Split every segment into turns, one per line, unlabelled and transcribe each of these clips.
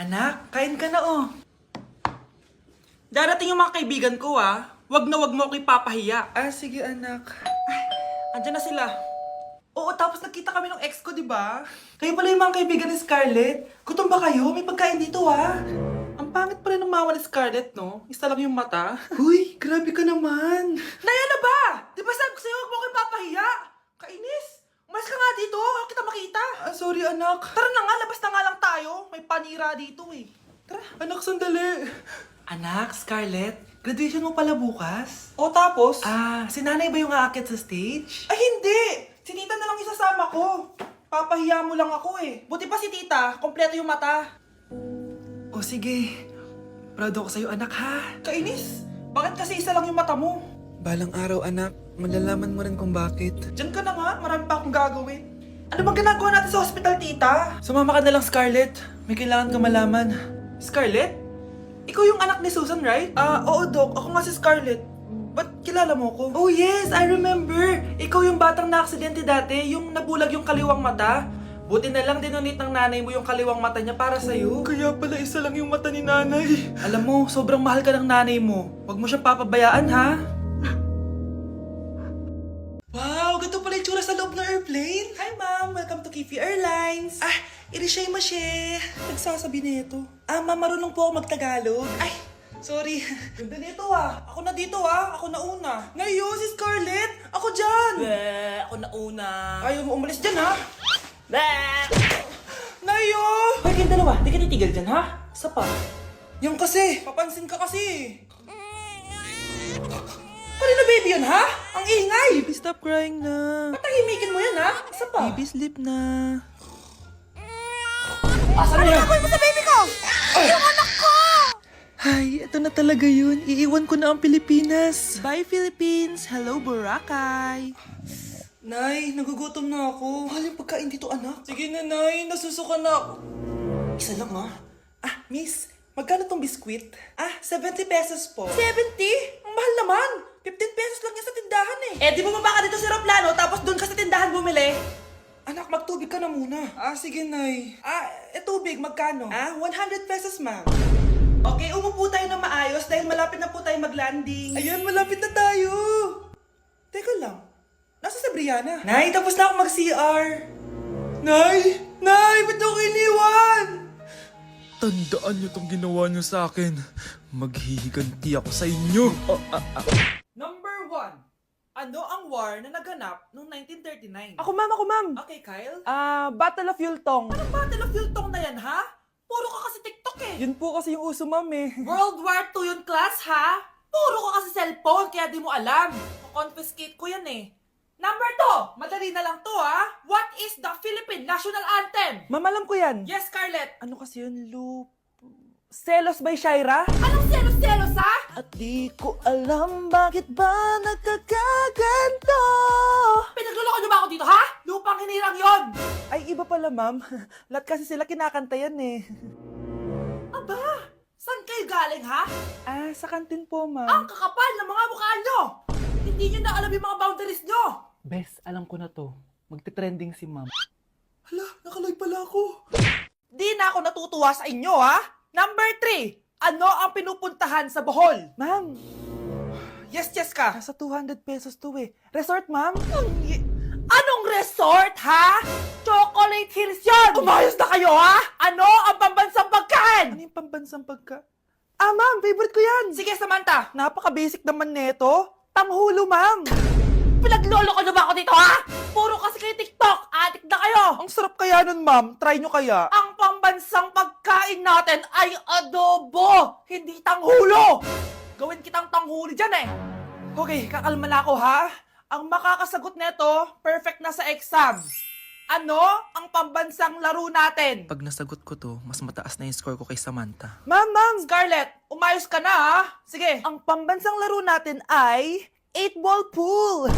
Anak, kain ka na oh. Darating yung mga kaibigan ko ah. Wag na wag mo ako ipapahiya. Ah, sige anak. Ay, andyan na sila. Oo, tapos nakita kami ng ex ko, di ba? Kayo pala yung mga kaibigan ni Scarlett. Gutom ba kayo? May pagkain dito ah. Ang pangit pala ng mama ni Scarlett, no? Isa lang yung mata. Huy, grabe ka naman. Naya na ba? Di ba sabi ko sa'yo, wag mo ako ipapahiya? Kainis. Umalis ka nga dito, ako kita makita. Ah, sorry anak. Tara na nga, labas na nga lang tayo. May panira dito eh. Tara. Anak, sandali. Anak, Scarlett, graduation mo pala bukas? O tapos? Ah, si nanay ba yung aakyat sa stage? Ay hindi! Si tita na lang isasama ko. Papahiya mo lang ako eh. Buti pa si tita, kompleto yung mata. O sige, proud ako sa'yo anak ha. Kainis, bakit kasi isa lang yung mata mo? Balang araw anak, malalaman mo rin kung bakit. Diyan ka na nga, marami pa akong gagawin. Ano bang ginagawa natin sa hospital, tita? Sumama ka na lang, Scarlett. May kailangan ka malaman. Scarlett? Ikaw yung anak ni Susan, right? Oo, Doc. Ako nga si Scarlett. Ba't kilala mo ko? Oh, yes! I remember! Ikaw yung batang na-aksidente dati, yung nabulag yung kaliwang mata. Buti na lang dinonate ng nanay mo yung kaliwang mata niya para sa'yo. Kaya pala isa lang yung mata ni nanay. Alam mo, sobrang mahal ka ng nanay mo. Huwag mo siyang papabayaan, ha? Wow! Ganito pala yung tsura sa loob ng airplane. Hi, ma'am! Welcome to Kifi Airlines. Ah, irishay mashe. Nagsasabi nito. Ah, ma'am, marunong po ako magtagalog. Ay, sorry. Ganda nito ah. Ako na dito ah. Ako na una. Ngayon, si Scarlett. Ako dyan. Ako na una. Ayaw mo umalis dyan ha. Nayo! Hoy, kayong dalawa. Di ka titigil dyan ha? Isa pa. Yung kasi. Papansin ka kasi. Kanina baby yun ha? Ang ingay. Baby, stop crying na. Patahimikin mo yan ha? Isa pa. Baby, sleep na. Asan niya? Ano mo sa baby ko? Yung anak ko! Ay, ito na talaga yun. Iiwan ko na ang Pilipinas. Bye, Philippines. Hello, Boracay. Nay, nagugutom na ako. Mahal yung pagkain dito, anak. Sige na, Nay. Nasusuka na ako. Isa lang, ha? Ah, miss. Magkano tong biskwit? Ah, 70 pesos po. 70? Ang mahal naman. 15 pesos lang yan sa tindahan eh. Eh, di bumaba ka dito sa aeroplano tapos doon ka sa tindahan bumili? Anak, magtubig ka na muna. Ah, sige, Nay. Ah, tubig, magkano? Ah, 100 pesos, ma'am. Okay, umupo tayo na maayos dahil malapit na po tayo mag-landing. Ayun, malapit na tayo. Teka lang. Nasa si Brianna? Nay, tapos na ako mag-CR. Nay! Nay! Ba't ako iniwan?
Tandaan niyo tong ginawa niyo sa akin. Maghihiganti ako sa inyo.
Number 1. Ano ang war na naganap noong 1939?
Ako ma'am.
Okay, Kyle.
Battle of Yultong.
Anong Battle of Yultong na yan, ha? Puro ka kasi TikTok eh.
Yun po kasi yung uso ma'am eh.
World War II yun, class, ha? Puro ka kasi cellphone, kaya di mo alam. Confiscate ko yan eh. Number 2. Madali na lang to, ha? What is the Philippine National Anthem?
Ma'am, alam ko yan.
Yes, Scarlett.
Ano kasi yun, Selos by Shaira?
Anong selos-selos, ha?
At di ko alam bakit ba nagkakaganto.
Pinagluloko niyo ba ako dito, ha? Lupang hinirang yon.
Ay, iba pala ma'am. Lahat kasi sila kinakanta yan eh.
Aba, saan kayo galing, ha?
Sa kantin po
Ang
ma'am.
kakapal ng mga mukha nyo! Hindi nyo na alam yung mga boundaries nyo!
Bes, alam ko na to. Magte-trending si ma'am.
Hala, nakalive pala ako. Di na ako natutuwa sa inyo, ha? Number 3. Ano ang pinupuntahan sa Bohol?
Ma'am,
Yes ka.
nasa 200 pesos to eh. Resort ma'am?
Anong resort, ha? Chocolate Hills yun! Umayos na kayo, ha? Ano ang pambansang
Ano
pagkain?
yung pambansang pagka... Ma'am, favorite ko yan.
Sige, Samantha.
Napaka-basic naman neto. Tanghulo, ma'am.
Pinaglolo ko na ba ako dito, ha? Puro kasi kayo TikTok. Adik na kayo.
Ang sarap kaya nun, ma'am. Try nyo kaya.
Ang pambansang pagkain natin ay adobo, hindi tanghulo. Gawin kitang tanghuli dyan eh. Okay, kakalma na ako ha. Ang makakasagot neto, perfect na sa exam. Ano ang pambansang laro natin?
Pag nasagot ko to, mas mataas na yung score ko kay Samantha.
Ma'am.
Scarlett, umayos ka na ha. Sige.
Ang pambansang laro natin ay 8-ball pool.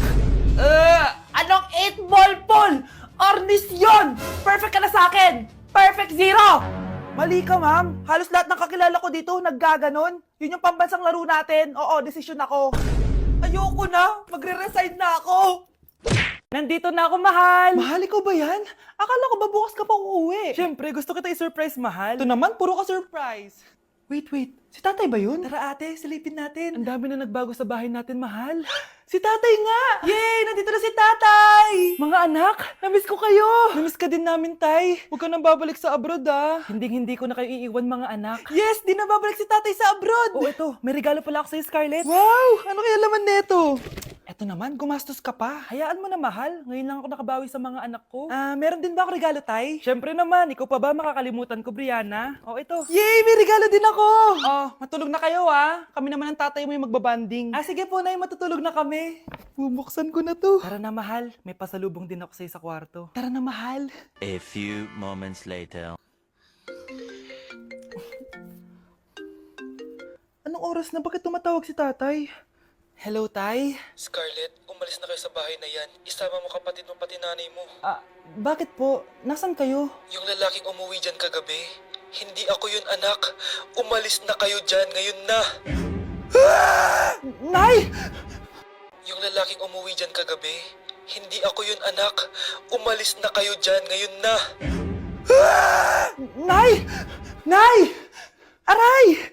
Anong 8-ball pool? Ornis yun! Perfect ka na sa akin! Perfect 0!
Mali ka, ma'am. Halos lahat ng kakilala ko dito naggaganon. Yun yung pambansang laro natin. Oo, desisyon ako.
Ayoko na. Magre-resign na ako.
Nandito na ako, mahal! Mahal, ikaw ba yan? Akala ko ba bukas ka pa uuwi? Siyempre, gusto kita i-surprise, mahal. Ito naman, puro ka surprise. Wait. Si tatay ba yun? Tara ate, silipin natin. Ang dami na nagbago sa bahay natin, mahal. Si tatay nga! Yay! Nandito na si tatay! Mga anak, namiss ko kayo! Namiss ka din namin, tay. Huwag ka nang babalik sa abroad, ah. Hindi ko na kayo iiwan, mga anak. Yes! Di na babalik si tatay sa abroad! Oh, ito. May regalo pala ako sa'yo, Scarlett. Wow! Ano kaya laman neto? Eto naman, gumastos ka pa. Hayaan mo na, mahal. Ngayon lang ako nakabawi sa mga anak ko. Meron din ba ako regalo, tay? Siyempre naman. Ikaw pa ba makakalimutan ko, Brianna? Oh, ito. Yay! May regalo din ako! Oh, matulog na kayo, ah. Kami naman ang tatay mo yung magbabanding. Sige po, nay. Matutulog na kami. Bubuksan ko na to. Tara na, mahal. May pasalubong din ako sa'yo sa kwarto. Tara na, mahal.
A few moments later.
Anong oras na? Bakit tumatawag si tatay? Hello, tay?
Scarlett, umalis na kayo sa bahay na yan. Isama mo kapatid mo pati nanay mo.
Bakit po? Nasaan kayo?
Yung lalaking umuwi dyan kagabi, hindi ako yun anak. Umalis na kayo dyan ngayon na.
Nay!
Yung lalaking umuwi dyan kagabi, hindi ako yun anak. Umalis na kayo dyan ngayon na.
Nay! Nay! Aray!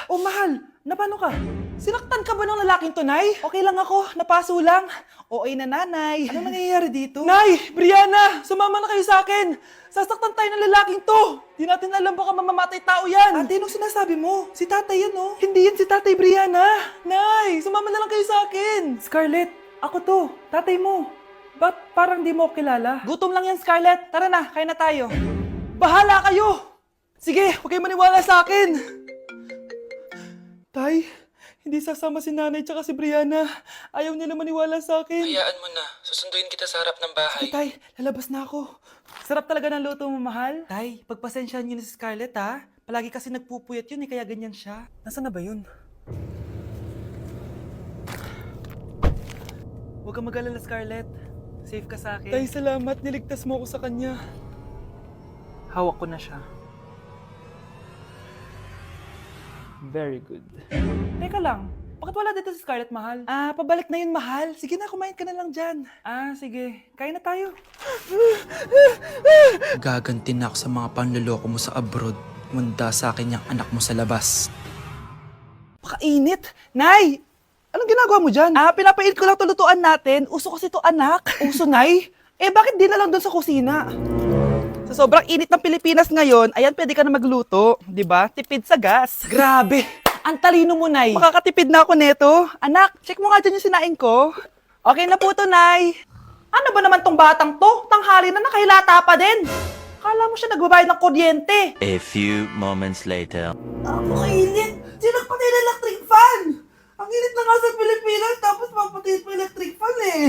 Mahal. Napano ka? Sinaktan ka ba ng lalaking to, Nay? Okay lang ako. Napaso lang. Okay na, nanay. Ano nangyayari dito? Nay! Brianna! Sumama na kayo sa akin! Sasaktan tayo ng lalaking to! Di natin alam baka mamamatay tao yan! Ate, anong sinasabi mo? Si tatay yan, oh. Hindi yan si tatay, Brianna! Nay! Sumama na lang kayo sa akin! Scarlett, ako to. Tatay mo. Ba't parang di mo ako kilala? Gutom lang yan, Scarlett. Tara na, kain na tayo. Bahala kayo! Sige, huwag kayo maniwala sa akin! Tay, hindi sasama si nanay tsaka si Brianna. Ayaw nila maniwala sa akin.
Hayaan mo na. Susunduin kita sa harap ng bahay.
Sige, tay, lalabas na ako. Sarap talaga ng luto mo, mahal. Tay, pagpasensyahan niyo na si Scarlett, ha? Palagi kasi nagpupuyat yun, kaya ganyan siya. Nasaan na ba yun? Huwag kang mag-alala, Scarlett. Safe ka sa akin. Tay, salamat. Niligtas mo ako sa kanya. Hawak ko na siya. Very good. Teka lang, bakit wala dito si Scarlett, mahal? Pabalik na yun, mahal. Sige na, kumain ka na lang dyan. Sige. Kain na tayo.
Gaganti na ako sa mga panloloko mo sa abroad. Manda sa akin yung anak mo sa labas.
Pakainit. Nay! Anong ginagawa mo dyan? Pinapainit ko lang tulutuan natin. Uso kasi to, anak. Uso, Nay? Bakit di na lang doon sa kusina? Sa sobrang init ng Pilipinas ngayon, ayan, pwede ka na magluto. Di ba? Tipid sa gas. Grabe! Ang talino mo, Nay. Makakatipid na ako neto. Anak, check mo nga dyan yung sinaing ko. Okay na po to, Nay. Ano ba naman tong batang to? Tanghali na nakahilata pa din. Kala mo siya nagbabayad ng kuryente.
A few moments later.
Ang init! Sinakpatay na electric fan! Ang init na nga sa Pilipinas, tapos papatayin pa electric fan eh.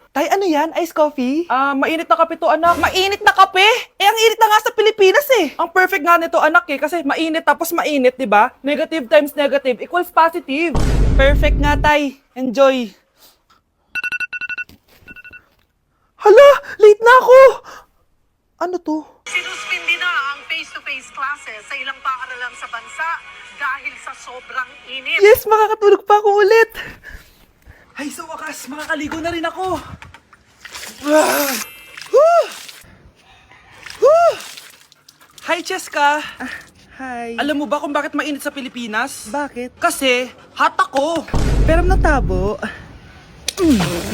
Tay, ano yan? Ice coffee? Mainit na kape to, anak. Mainit na kape? Ang init na nga sa Pilipinas eh. Ang perfect nga nito, anak eh, kasi mainit tapos mainit, di ba? Negative times negative equals positive. Perfect nga, tay. Enjoy. Hala! Late na ako! Ano to?
Sinuspindi na ang face-to-face classes sa ilang paaralan sa bansa dahil sa sobrang init.
Yes, makakatulog pa ako ulit. Ay, sa wakas, makakaligo na rin ako. Hi, Cheska. Hi. Alam mo ba kung bakit mainit sa Pilipinas? Bakit? Kasi, hot ako. Pero ng tabo.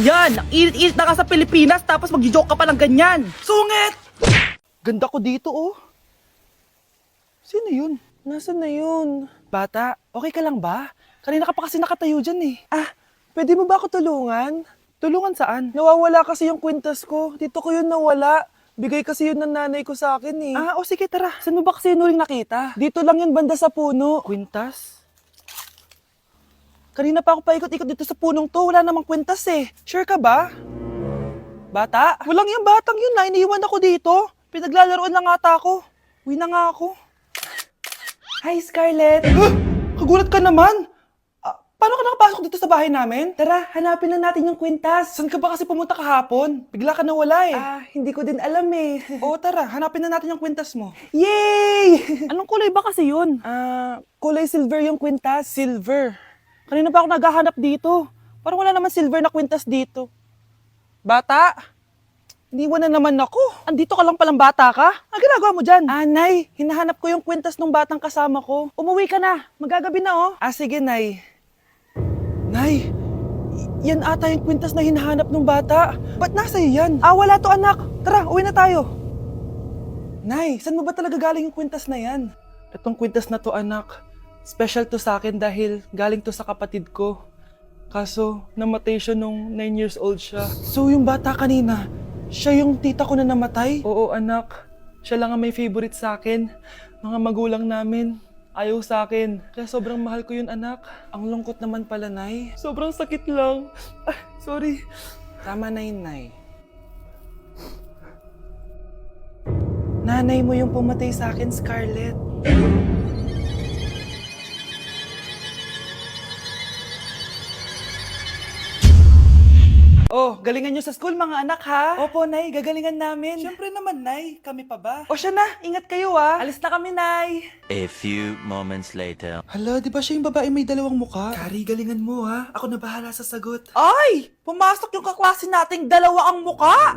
Yan, ang init-init na ka sa Pilipinas tapos mag-joke ka pa ng ganyan. Sungit! Ganda ko dito, oh. Sino yun? Nasaan na yun? Bata, okay ka lang ba? Kanina ka pa kasi nakatayo dyan eh. Pwede mo ba ako tulungan? Tulungan saan? Nawawala kasi yung kwintas ko. Dito ko yun nawala. Bigay kasi yun ng nanay ko sa akin eh. Sige tara. Saan mo ba kasi yun uling nakita? Dito lang yun banda sa puno. Kwintas? Kanina pa ako paikot-ikot dito sa punong to. Wala namang kwintas eh. Sure ka ba? Bata? Walang yung batang yun na. Iniiwan ako dito. Pinaglalaroan lang ata ako. Uwi na nga ako. Hi, Scarlett. Kagulat ka naman. Paano ka nakapasok dito sa bahay namin? Tara, hanapin lang natin yung kwintas. Saan ka ba kasi pumunta kahapon? Bigla ka nawala eh. Hindi ko din alam eh. Oo, tara, hanapin na natin yung kwintas mo. Yay! Anong kulay ba kasi yun? Kulay silver yung kwintas. Silver? Kanina pa ako naghahanap dito. Parang wala naman silver na kwintas dito. Bata? Iniwan na naman ako. Andito ka lang palang bata ka? Ang ginagawa mo dyan? Nay, hinahanap ko yung kwintas ng batang kasama ko. Umuwi ka na. Magagabi na oh. Sige, Nay. Nay, yan ata yung kwintas na hinahanap ng bata. Ba't nasa iyo yan? Wala to anak. Tara, uwi na tayo. Nay, saan mo ba talaga galing yung kwintas na yan? Itong kwintas na to anak, special to sa akin dahil galing to sa kapatid ko. Kaso, namatay siya nung 9 years old siya. So yung bata kanina, siya yung tita ko na namatay? Oo anak, siya lang ang may favorite sa akin. Mga magulang namin, ayaw sa akin. Kaya sobrang mahal ko yun anak. Ang lungkot naman pala, Nay. Sobrang sakit lang. Sorry. Tama na yun, Nay. Nanay mo yung pumatay sa akin, Scarlett. Oh, galingan nyo sa school mga anak ha? Opo, Nay, gagalingan namin. Siyempre naman, Nay. Kami pa ba? O siya na, ingat kayo ha. Alis na kami, Nay.
A few moments later.
Hala, di ba siya yung babae may dalawang muka? Kari, galingan mo ha. Ako na bahala sa sagot. Ay! Pumasok yung kaklase nating dalawa ang muka!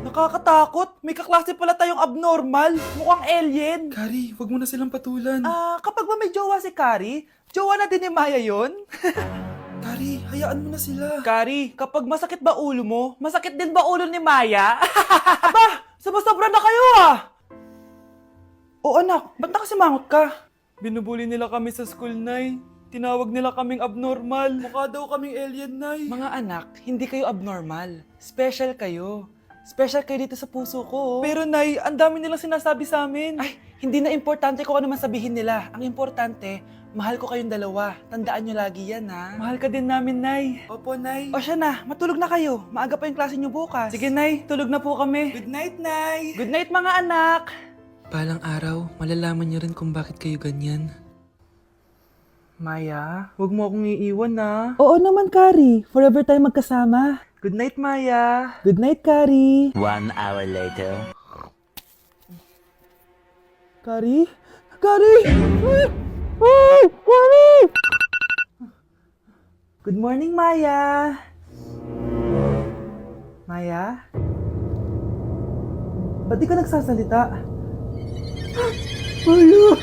Nakakatakot. May kaklase pala tayong abnormal. Mukhang alien. Kari, wag mo na silang patulan. Kapag ba may jowa si Kari, jowa na din ni Maya yun? Kari, hayaan mo na sila. Kari, kapag masakit ba ulo mo, masakit din ba ulo ni Maya? Aba, sobra na kayo ah! O anak, ba't nakasimangot ka? Binubuli nila kami sa school, Nay. Tinawag nila kaming abnormal. Mukha daw kaming alien, Nay. Mga anak, hindi kayo abnormal. Special kayo. Special kayo dito sa puso ko. Pero Nay, ang dami nilang sinasabi sa amin. Ay, hindi na importante kung ano man sabihin nila. Ang importante, mahal ko kayong dalawa. Tandaan nyo lagi yan, ha? Mahal ka din namin, Nay. Opo, Nay. O siya na, matulog na kayo. Maaga pa yung klase nyo bukas. Sige, Nay. Tulog na po kami. Good night, Nay. Good night, mga anak.
Balang araw, malalaman niyo rin kung bakit kayo ganyan.
Maya, huwag mo akong iiwan, na. Oo naman, Kari. Forever tayo magkasama. Good night, Maya. Good night, Kari.
1 hour later.
Kari? Kari! Kari! Good morning, Maya. Maya? Ba't di ka nagsasalita? Maya!